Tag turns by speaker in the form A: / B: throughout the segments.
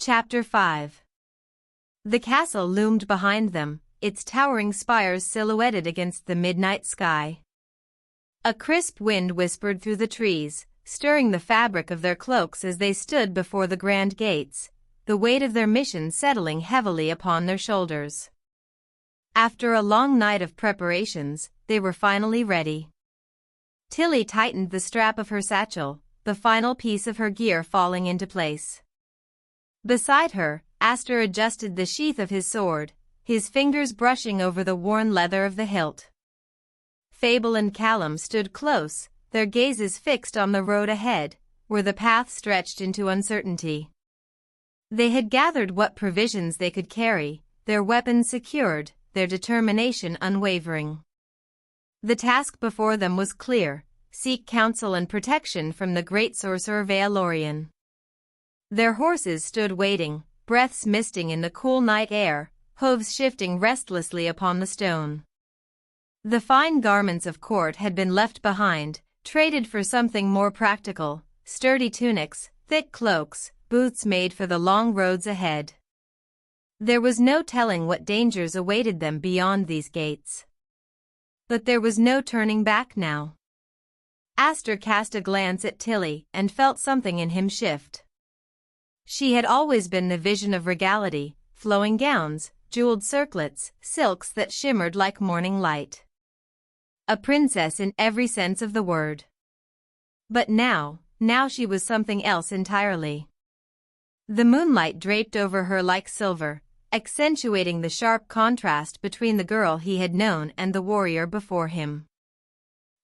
A: Chapter 5. The castle loomed behind them, its towering spires silhouetted against the midnight sky. A crisp wind whispered through the trees, stirring the fabric of their cloaks as they stood before the grand gates, the weight of their mission settling heavily upon their shoulders. After a long night of preparations, they were finally ready. Tilly tightened the strap of her satchel, the final piece of her gear falling into place. Beside her, Aster adjusted the sheath of his sword, his fingers brushing over the worn leather of the hilt. Fable and Callum stood close, their gazes fixed on the road ahead, where the path stretched into uncertainty. They had gathered what provisions they could carry, their weapons secured, their determination unwavering. The task before them was clear: seek counsel and protection from the great sorcerer Vaelorian. Their horses stood waiting, breaths misting in the cool night air, hooves shifting restlessly upon the stone. The fine garments of court had been left behind, traded for something more practical: sturdy tunics, thick cloaks, boots made for the long roads ahead. There was no telling what dangers awaited them beyond these gates. But there was no turning back now. Aster cast a glance at Tilly and felt something in him shift. She had always been the vision of regality, flowing gowns, jeweled circlets, silks that shimmered like morning light. A princess in every sense of the word. But now she was something else entirely. The moonlight draped over her like silver, accentuating the sharp contrast between the girl he had known and the warrior before him.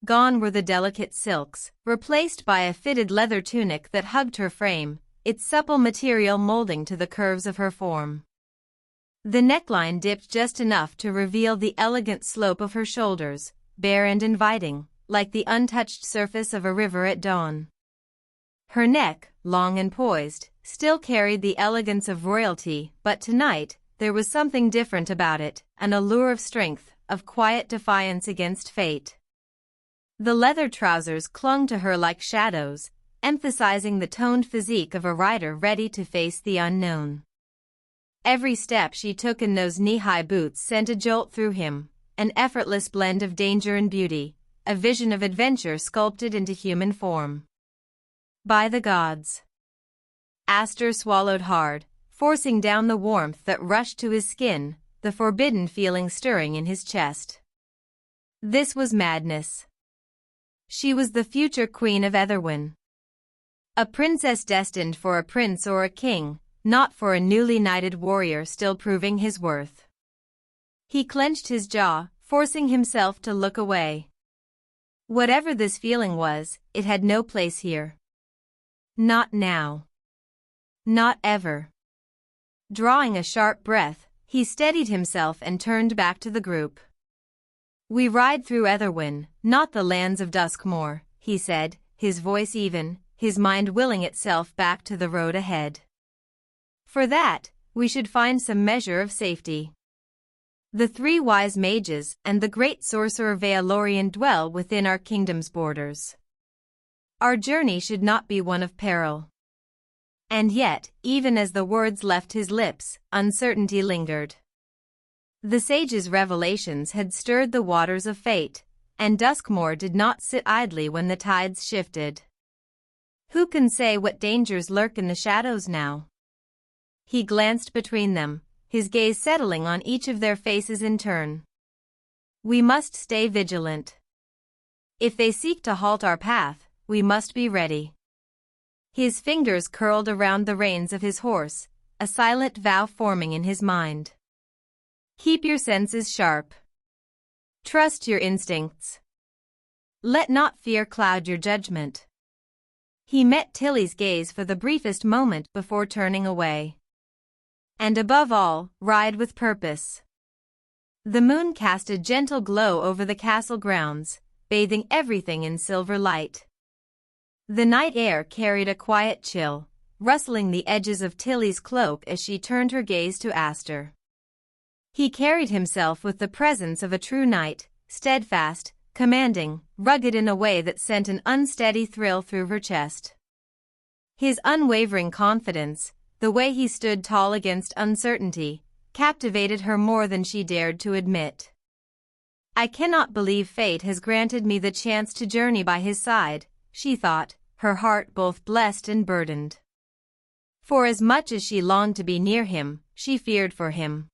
A: Gone were the delicate silks, replaced by a fitted leather tunic that hugged her frame, its supple material molding to the curves of her form. The neckline dipped just enough to reveal the elegant slope of her shoulders, bare and inviting, like the untouched surface of a river at dawn. Her neck, long and poised, still carried the elegance of royalty, but tonight, there was something different about it, an allure of strength, of quiet defiance against fate. The leather trousers clung to her like shadows, emphasizing the toned physique of a rider ready to face the unknown. Every step she took in those knee-high boots sent a jolt through him, an effortless blend of danger and beauty, a vision of adventure sculpted into human form. By the gods! Aster swallowed hard, forcing down the warmth that rushed to his skin, the forbidden feeling stirring in his chest. This was madness. She was the future queen of Etherwyn. A princess destined for a prince or a king, not for a newly knighted warrior still proving his worth. He clenched his jaw, forcing himself to look away. Whatever this feeling was, it had no place here. Not now. Not ever. Drawing a sharp breath, he steadied himself and turned back to the group. "We ride through Etherwyn, not the lands of Duskmoor," he said, his voice even, his mind willing itself back to the road ahead. "For that, we should find some measure of safety. The three wise mages and the great sorcerer Vaelorian dwell within our kingdom's borders. Our journey should not be one of peril." And yet, even as the words left his lips, uncertainty lingered. The sage's revelations had stirred the waters of fate, and Duskmoor did not sit idly when the tides shifted. Who can say what dangers lurk in the shadows now? He glanced between them, his gaze settling on each of their faces in turn. "We must stay vigilant. If they seek to halt our path, we must be ready." His fingers curled around the reins of his horse, a silent vow forming in his mind. "Keep your senses sharp. Trust your instincts. Let not fear cloud your judgment." He met Tilly's gaze for the briefest moment before turning away. "And above all, ride with purpose." The moon cast a gentle glow over the castle grounds, bathing everything in silver light. The night air carried a quiet chill, rustling the edges of Tilly's cloak as she turned her gaze to Aster. He carried himself with the presence of a true knight, steadfast, commanding, rugged in a way that sent an unsteady thrill through her chest. His unwavering confidence, The way he stood tall against uncertainty captivated her more than she dared to admit. I cannot believe fate has granted me the chance to journey by his side, she thought, her heart both blessed and burdened. For as much as she longed to be near him, she feared for him.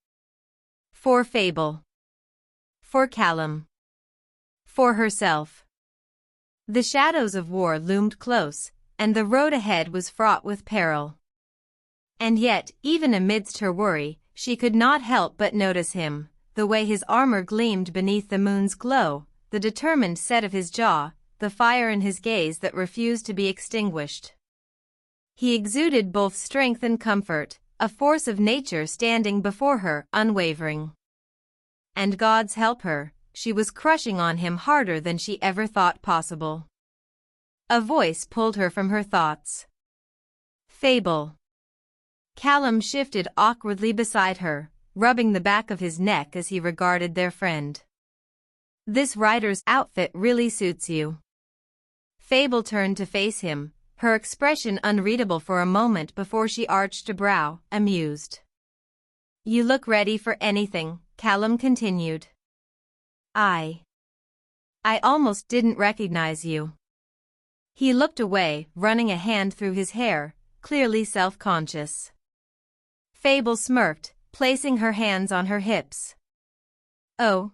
A: For Fable. For Callum. For herself. The shadows of war loomed close, and the road ahead was fraught with peril. And yet, even amidst her worry, she could not help but notice him, the way his armor gleamed beneath the moon's glow, the determined set of his jaw, the fire in his gaze that refused to be extinguished. He exuded both strength and comfort, a force of nature standing before her, unwavering. And God's help her, she was crushing on him harder than she ever thought possible. A voice pulled her from her thoughts. Fable. Callum shifted awkwardly beside her, rubbing the back of his neck as he regarded their friend. This rider's outfit really suits you. Fable turned to face him, her expression unreadable for a moment before she arched a brow, amused. You look ready for anything, Callum continued. I almost didn't recognize you. He looked away, running a hand through his hair, clearly self-conscious. Fable smirked, placing her hands on her hips. Oh.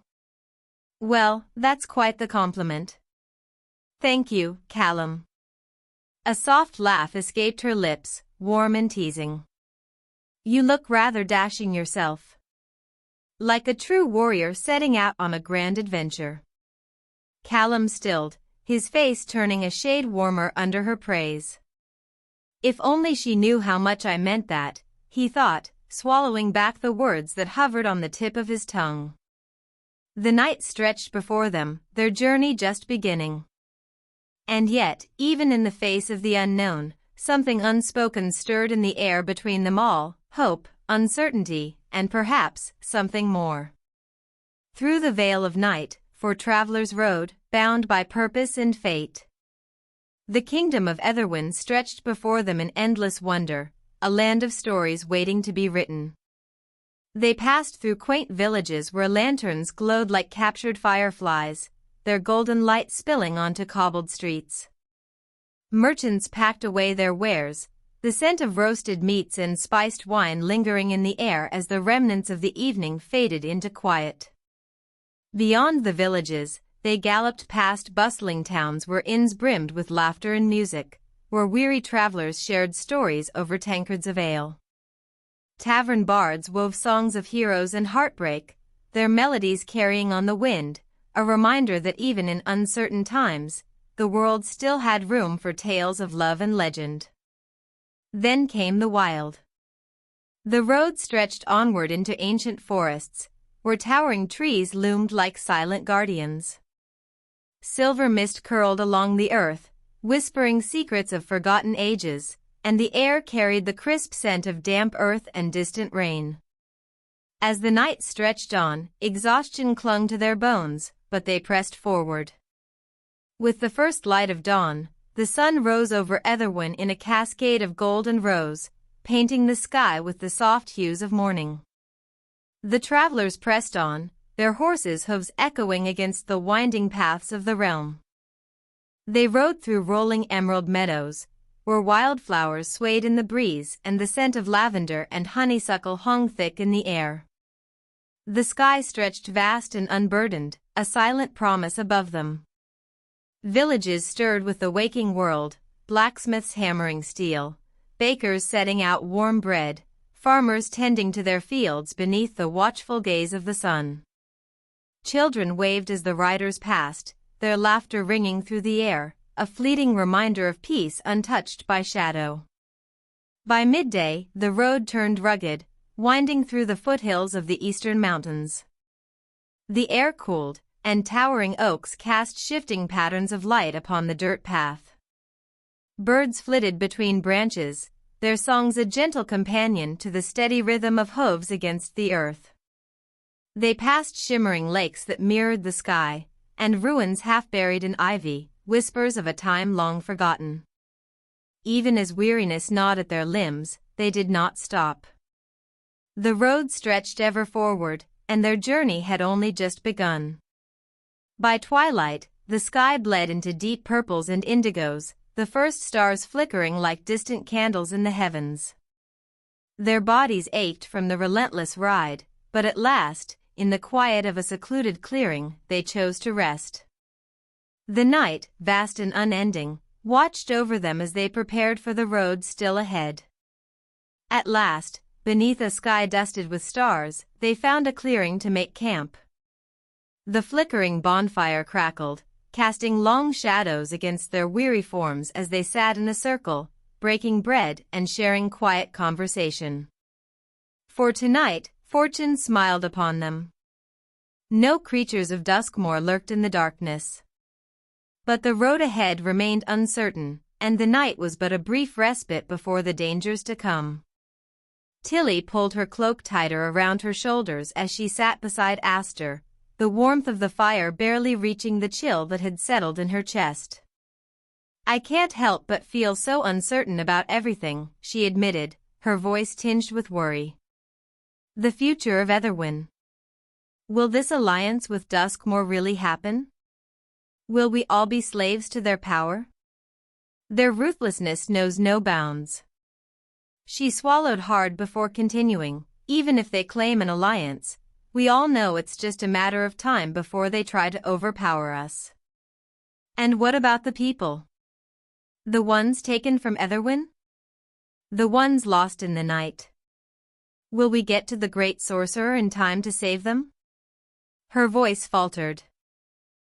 A: Well, that's quite the compliment. Thank you, Callum. A soft laugh escaped her lips, warm and teasing. You look rather dashing yourself. Like a true warrior setting out on a grand adventure. Callum stilled, his face turning a shade warmer under her praise. If only she knew how much I meant that, he thought, swallowing back the words that hovered on the tip of his tongue. The night stretched before them, their journey just beginning. And yet, even in the face of the unknown, something unspoken stirred in the air between them all, hope, uncertainty, and perhaps something more. Through the veil of night, four travelers rode, bound by purpose and fate. The kingdom of Etherwind stretched before them in endless wonder, a land of stories waiting to be written. They passed through quaint villages where lanterns glowed like captured fireflies, their golden light spilling onto cobbled streets. Merchants packed away their wares, the scent of roasted meats and spiced wine lingering in the air as the remnants of the evening faded into quiet. Beyond the villages, they galloped past bustling towns where inns brimmed with laughter and music, where weary travelers shared stories over tankards of ale. Tavern bards wove songs of heroes and heartbreak, their melodies carrying on the wind, a reminder that even in uncertain times, the world still had room for tales of love and legend. Then came the wild. The road stretched onward into ancient forests, where towering trees loomed like silent guardians. Silver mist curled along the earth, whispering secrets of forgotten ages, and the air carried the crisp scent of damp earth and distant rain. As the night stretched on, exhaustion clung to their bones, but they pressed forward. With the first light of dawn, the sun rose over Etherwind in a cascade of gold and rose, painting the sky with the soft hues of morning. The travelers pressed on, their horses' hooves echoing against the winding paths of the realm. They rode through rolling emerald meadows, where wildflowers swayed in the breeze and the scent of lavender and honeysuckle hung thick in the air. The sky stretched vast and unburdened, a silent promise above them. Villages stirred with the waking world, blacksmiths hammering steel, bakers setting out warm bread, farmers tending to their fields beneath the watchful gaze of the sun. Children waved as the riders passed, their laughter ringing through the air, a fleeting reminder of peace untouched by shadow. By midday, the road turned rugged, winding through the foothills of the eastern mountains. The air cooled, and towering oaks cast shifting patterns of light upon the dirt path. Birds flitted between branches, their songs a gentle companion to the steady rhythm of hooves against the earth. They passed shimmering lakes that mirrored the sky, and ruins half buried in ivy, whispers of a time long forgotten. Even as weariness gnawed at their limbs, they did not stop. The road stretched ever forward, and their journey had only just begun. By twilight, the sky bled into deep purples and indigos, the first stars flickering like distant candles in the heavens. Their bodies ached from the relentless ride, but at last, in the quiet of a secluded clearing, they chose to rest. The night, vast and unending, watched over them as they prepared for the road still ahead. At last, beneath a sky dusted with stars, they found a clearing to make camp. The flickering bonfire crackled, casting long shadows against their weary forms as they sat in a circle, breaking bread and sharing quiet conversation. For tonight, fortune smiled upon them. No creatures of Duskmore lurked in the darkness. But the road ahead remained uncertain, and the night was but a brief respite before the dangers to come. Tilly pulled her cloak tighter around her shoulders as she sat beside Aster, the warmth of the fire barely reaching the chill that had settled in her chest. "I can't help but feel so uncertain about everything," she admitted, her voice tinged with worry. "The future of Etherwyn. Will this alliance with Duskmore really happen? Will we all be slaves to their power? Their ruthlessness knows no bounds." She swallowed hard before continuing. "Even if they claim an alliance, we all know it's just a matter of time before they try to overpower us. And what about the people? The ones taken from Etherwyn? The ones lost in the night? Will we get to the great sorcerer in time to save them?" Her voice faltered.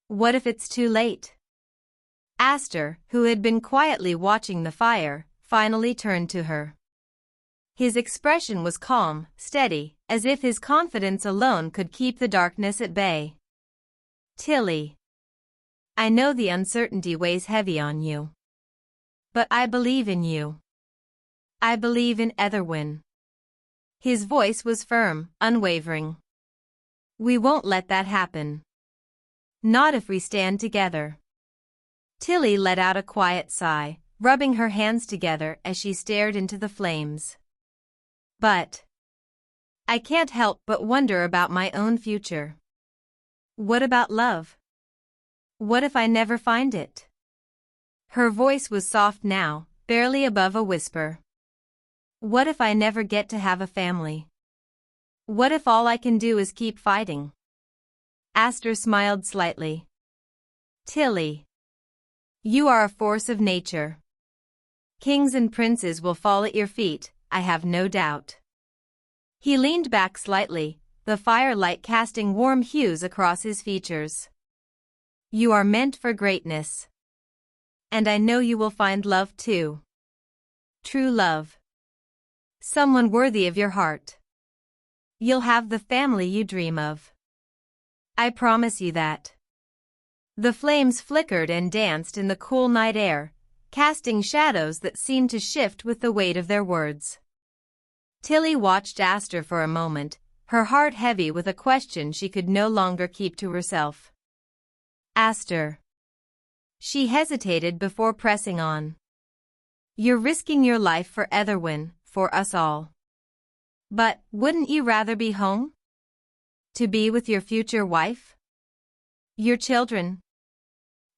A: "What if it's too late?" Aster, who had been quietly watching the fire, finally turned to her. His expression was calm, steady, as if his confidence alone could keep the darkness at bay. "Tilly, I know the uncertainty weighs heavy on you. But I believe in you. I believe in Etherwyn." His voice was firm, unwavering. "We won't let that happen. Not if we stand together." Tilly let out a quiet sigh, rubbing her hands together as she stared into the flames. "But I can't help but wonder about my own future. What about love? What if I never find it?" Her voice was soft now, barely above a whisper. "What if I never get to have a family? What if all I can do is keep fighting?" Aster smiled slightly. "Tilly, you are a force of nature. Kings and princes will fall at your feet, I have no doubt." He leaned back slightly, the firelight casting warm hues across his features. "You are meant for greatness. And I know you will find love too. True love. Someone worthy of your heart. You'll have the family you dream of. I promise you that." The flames flickered and danced in the cool night air, casting shadows that seemed to shift with the weight of their words. Tilly watched Aster for a moment, her heart heavy with a question she could no longer keep to herself. "Aster." She hesitated before pressing on. "You're risking your life for Etherwyn, for us all. But wouldn't you rather be home? To be with your future wife? Your children?"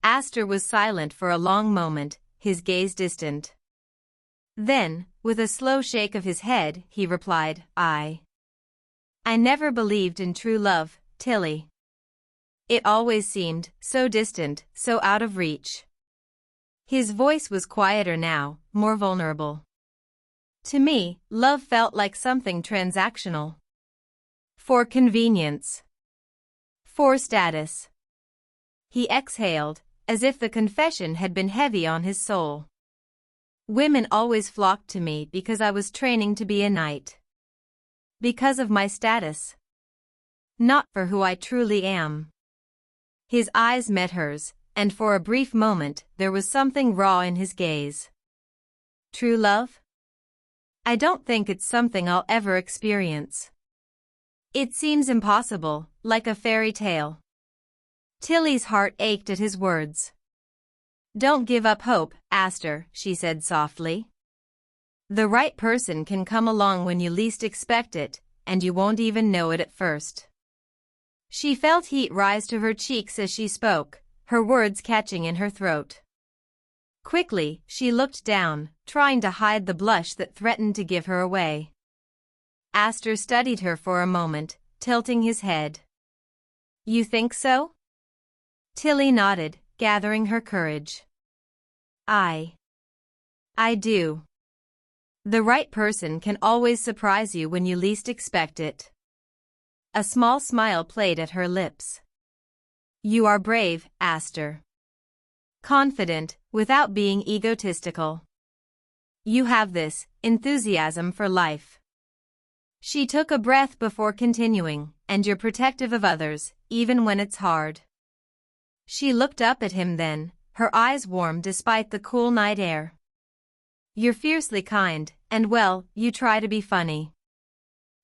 A: Aster was silent for a long moment, his gaze distant. Then, with a slow shake of his head, he replied, I never believed in true love, Tilly. It always seemed so distant, so out of reach." His voice was quieter now, more vulnerable. "To me, love felt like something transactional. For convenience. For status." He exhaled, as if the confession had been heavy on his soul. "Women always flocked to me because I was training to be a knight. Because of my status. Not for who I truly am." His eyes met hers, and for a brief moment there was something raw in his gaze. "True love? I don't think it's something I'll ever experience. It seems impossible, like a fairy tale." Tilly's heart ached at his words. "Don't give up hope, Aster," she said softly. The right person can come along when you least expect it, and you won't even know it at first. She felt heat rise to her cheeks as she spoke, her words catching in her throat. Quickly, she looked down, trying to hide the blush that threatened to give her away. Aster studied her for a moment, tilting his head. You think so? Tilly nodded, gathering her courage. I do. The right person can always surprise you when you least expect it. A small smile played at her lips. You are brave, Aster. Confident, without being egotistical. You have this enthusiasm for life. She took a breath before continuing, and you're protective of others, even when it's hard. She looked up at him then, her eyes warm despite the cool night air. You're fiercely kind, and well, you try to be funny.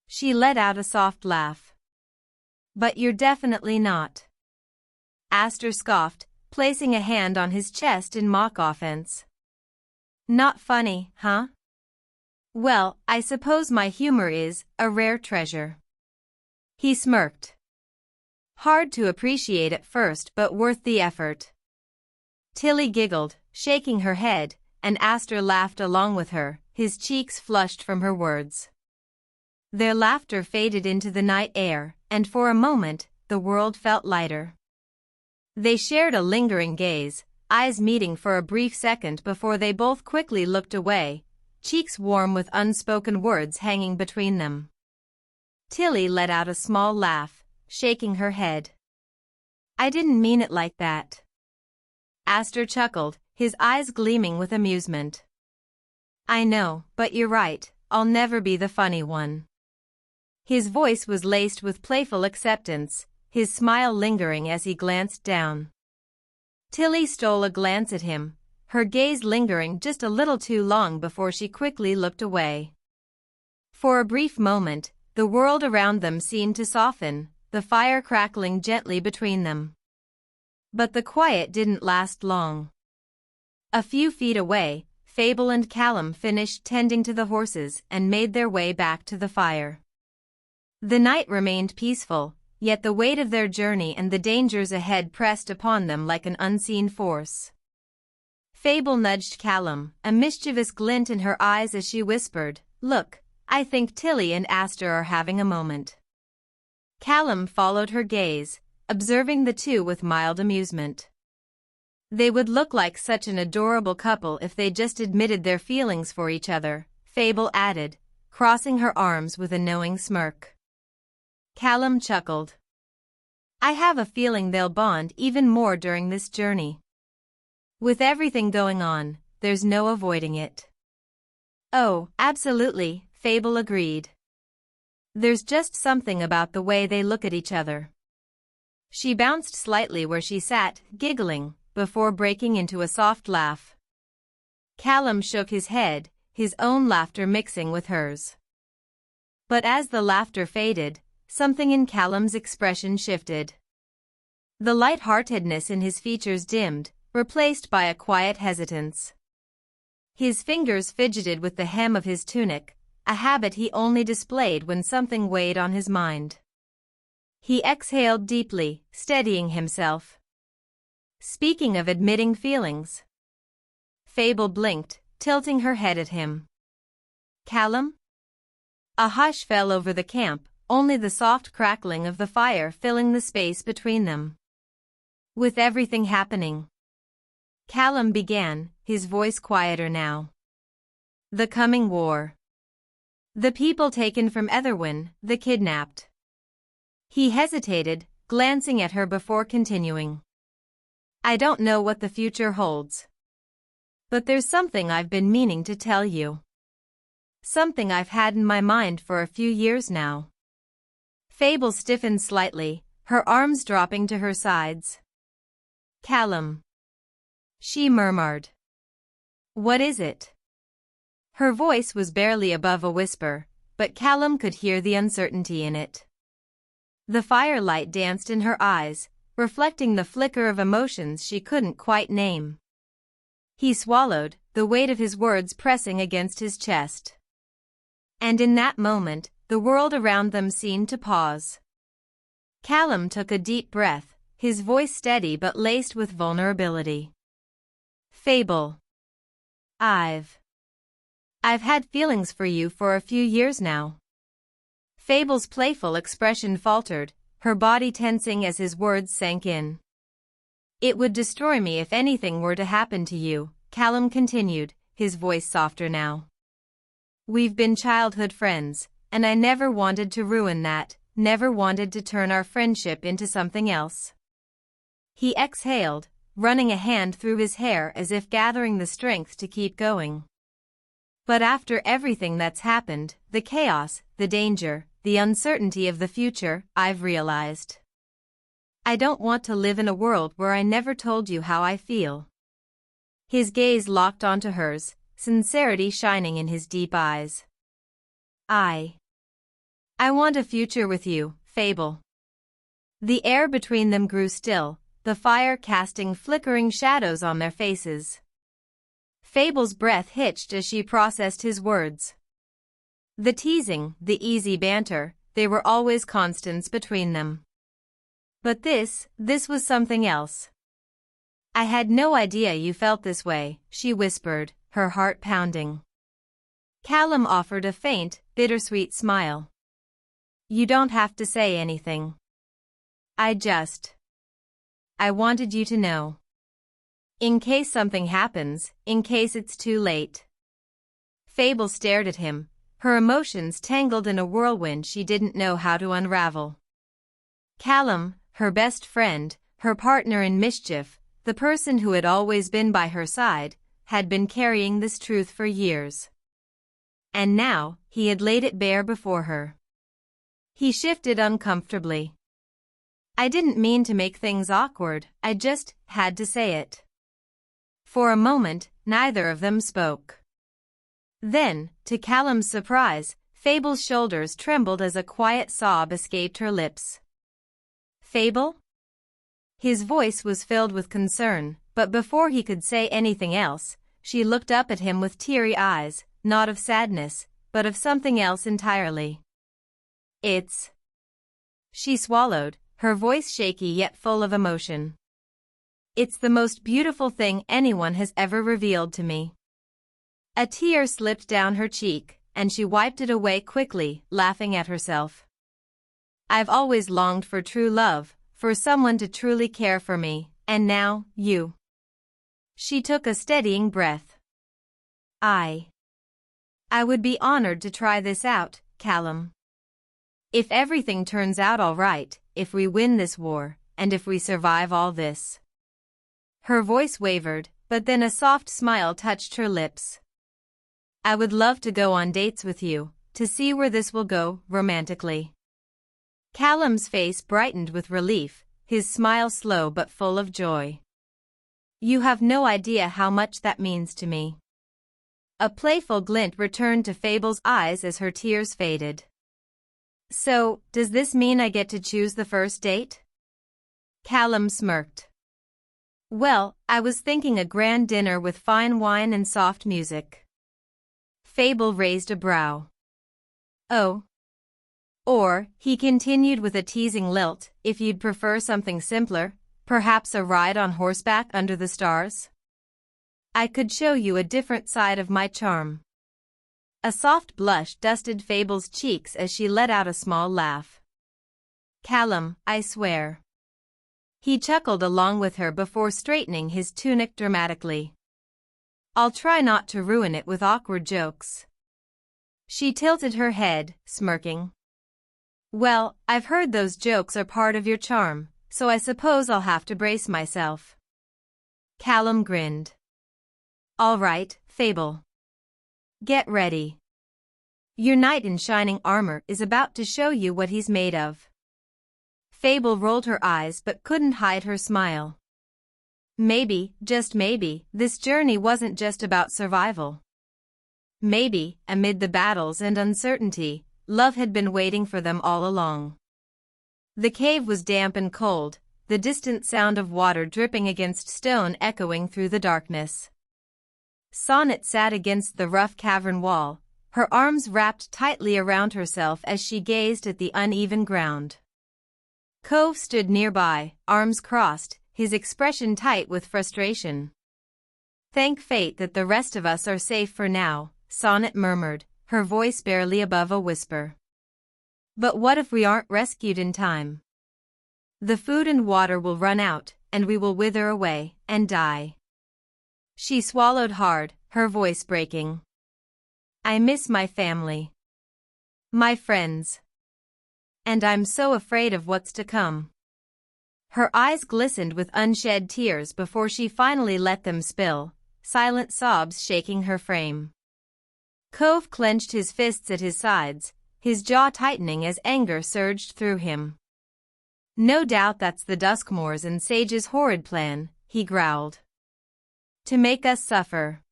A: She let out a soft laugh. But you're definitely not. Aster scoffed, placing a hand on his chest in mock offense. Not funny, huh? Well, I suppose my humor is a rare treasure. He smirked. Hard to appreciate at first but worth the effort. Tilly giggled, shaking her head, and Aster laughed along with her, his cheeks flushed from her words. Their laughter faded into the night air, and for a moment, the world felt lighter. They shared a lingering gaze, eyes meeting for a brief second before they both quickly looked away, cheeks warm with unspoken words hanging between them. Tilly let out a small laugh, shaking her head. I didn't mean it like that. Aster chuckled, his eyes gleaming with amusement. I know, but you're right, I'll never be the funny one. His voice was laced with playful acceptance, his smile lingering as he glanced down. Tilly stole a glance at him, her gaze lingering just a little too long before she quickly looked away. For a brief moment, the world around them seemed to soften, the fire crackling gently between them. But the quiet didn't last long. A few feet away, Fable and Callum finished tending to the horses and made their way back to the fire. The night remained peaceful, yet the weight of their journey and the dangers ahead pressed upon them like an unseen force. Fable nudged Callum, a mischievous glint in her eyes as she whispered, Look, I think Tilly and Aster are having a moment. Callum followed her gaze, observing the two with mild amusement. They would look like such an adorable couple if they just admitted their feelings for each other, Fable added, crossing her arms with a knowing smirk. Callum chuckled. I have a feeling they'll bond even more during this journey. With everything going on, there's no avoiding it. Oh, absolutely, Fable agreed. There's just something about the way they look at each other. She bounced slightly where she sat, giggling, before breaking into a soft laugh. Callum shook his head, his own laughter mixing with hers. But as the laughter faded, something in Callum's expression shifted. The light-heartedness in his features dimmed, replaced by a quiet hesitance. His fingers fidgeted with the hem of his tunic, a habit he only displayed when something weighed on his mind. He exhaled deeply, steadying himself. Speaking of admitting feelings. Fable blinked, tilting her head at him. Callum? A hush fell over the camp, only the soft crackling of the fire filling the space between them. With everything happening, Callum began, his voice quieter now. The coming war. The people taken from Etherwyn, the kidnapped. He hesitated, glancing at her before continuing. I don't know what the future holds. But there's something I've been meaning to tell you. Something I've had in my mind for a few years now. Fable stiffened slightly, her arms dropping to her sides. Callum. She murmured. What is it? Her voice was barely above a whisper, but Callum could hear the uncertainty in it. The firelight danced in her eyes, reflecting the flicker of emotions she couldn't quite name. He swallowed, the weight of his words pressing against his chest. And in that moment, the world around them seemed to pause. Callum took a deep breath, his voice steady but laced with vulnerability. Fable. I've had feelings for you for a few years now. Fable's playful expression faltered, her body tensing as his words sank in. It would destroy me if anything were to happen to you, Callum continued, his voice softer now. We've been childhood friends, and I never wanted to ruin that, never wanted to turn our friendship into something else. He exhaled, running a hand through his hair as if gathering the strength to keep going. But after everything that's happened, the chaos, the danger, the uncertainty of the future, I've realized. I don't want to live in a world where I never told you how I feel. His gaze locked onto hers, sincerity shining in his deep eyes. I want a future with you, Fable. The air between them grew still, the fire casting flickering shadows on their faces. Fable's breath hitched as she processed his words. The teasing, the easy banter, they were always constants between them. But this was something else. I had no idea you felt this way, she whispered, her heart pounding. Callum offered a faint, bittersweet smile. You don't have to say anything. I wanted you to know. In case something happens, in case it's too late. Fable stared at him, her emotions tangled in a whirlwind she didn't know how to unravel. Callum, her best friend, her partner in mischief, the person who had always been by her side, had been carrying this truth for years. And now, he had laid it bare before her. He shifted uncomfortably. I didn't mean to make things awkward, I just had to say it. For a moment, neither of them spoke. Then, to Callum's surprise, Fable's shoulders trembled as a quiet sob escaped her lips. Fable? His voice was filled with concern, but before he could say anything else, she looked up at him with teary eyes, not of sadness, but of something else entirely. She swallowed, her voice shaky yet full of emotion. It's the most beautiful thing anyone has ever revealed to me. A tear slipped down her cheek, and she wiped it away quickly, laughing at herself. I've always longed for true love, for someone to truly care for me, and now, you. She took a steadying breath. I would be honored to try this out, Callum. If everything turns out all right, if we win this war, and if we survive all this. Her voice wavered, but then a soft smile touched her lips. I would love to go on dates with you, to see where this will go, romantically. Callum's face brightened with relief, his smile slow but full of joy. You have no idea how much that means to me. A playful glint returned to Fable's eyes as her tears faded. So, does this mean I get to choose the first date? Callum smirked. Well, I was thinking a grand dinner with fine wine and soft music. Fable raised a brow. Oh. Or, he continued with a teasing lilt, if you'd prefer something simpler, perhaps a ride on horseback under the stars? I could show you a different side of my charm. A soft blush dusted Fable's cheeks as she let out a small laugh. Callum, I swear. He chuckled along with her before straightening his tunic dramatically. I'll try not to ruin it with awkward jokes. She tilted her head, smirking. Well, I've heard those jokes are part of your charm, so I suppose I'll have to brace myself. Callum grinned. All right, Fable. Get ready. Your knight in shining armor is about to show you what he's made of. Fable rolled her eyes but couldn't hide her smile. Maybe, just maybe, this journey wasn't just about survival. Maybe, amid the battles and uncertainty, love had been waiting for them all along. The cave was damp and cold, the distant sound of water dripping against stone echoing through the darkness. Sonnet sat against the rough cavern wall, her arms wrapped tightly around herself as she gazed at the uneven ground. Cove stood nearby, arms crossed, his expression tight with frustration. "Thank fate that the rest of us are safe for now," Sonnet murmured, her voice barely above a whisper. "But what if we aren't rescued in time? The food and water will run out, and we will wither away, and die." She swallowed hard, her voice breaking. "I miss my family. My friends. And I'm so afraid of what's to come." Her eyes glistened with unshed tears before she finally let them spill, silent sobs shaking her frame. Cove clenched his fists at his sides, his jaw tightening as anger surged through him. "No doubt that's the Duskmoors and Sage's horrid plan," he growled. "To make us suffer.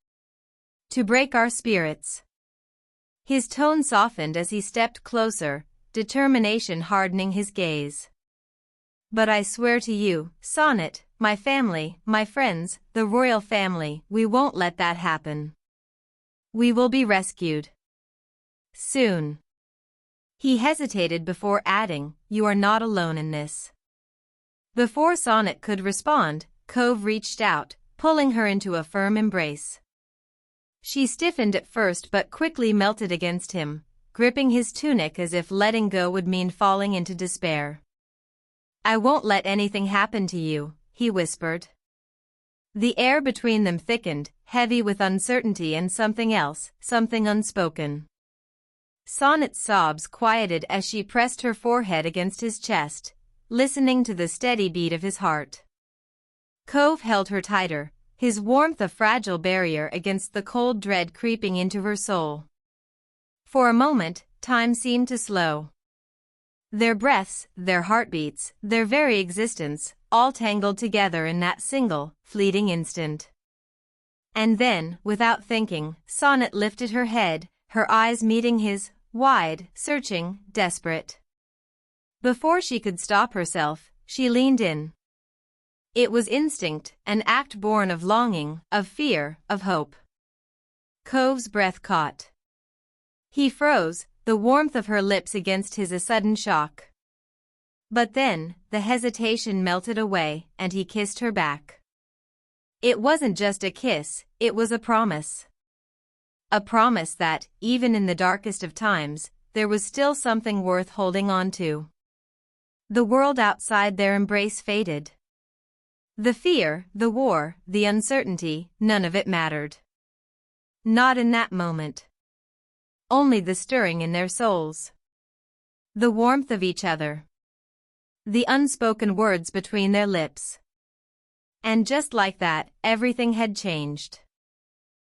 A: To break our spirits." His tone softened as he stepped closer, determination hardening his gaze. "But I swear to you, Sonnet, my family, my friends, the royal family, we won't let that happen. We will be rescued. Soon." He hesitated before adding, "You are not alone in this." Before Sonnet could respond, Cove reached out, pulling her into a firm embrace. She stiffened at first but quickly melted against him, gripping his tunic as if letting go would mean falling into despair. "I won't let anything happen to you," he whispered. The air between them thickened, heavy with uncertainty and something else, something unspoken. Sonnet's sobs quieted as she pressed her forehead against his chest, listening to the steady beat of his heart. Cove held her tighter, his warmth a fragile barrier against the cold dread creeping into her soul. For a moment, time seemed to slow. Their breaths, their heartbeats, their very existence, all tangled together in that single, fleeting instant. And then, without thinking, Sonnet lifted her head, her eyes meeting his, wide, searching, desperate. Before she could stop herself, she leaned in. It was instinct, an act born of longing, of fear, of hope. Cove's breath caught. He froze, the warmth of her lips against his a sudden shock. But then, the hesitation melted away, and he kissed her back. It wasn't just a kiss, it was a promise. A promise that, even in the darkest of times, there was still something worth holding on to. The world outside their embrace faded. The fear, the war, the uncertainty, none of it mattered. Not in that moment. Only the stirring in their souls. The warmth of each other. The unspoken words between their lips. And just like that, everything had changed.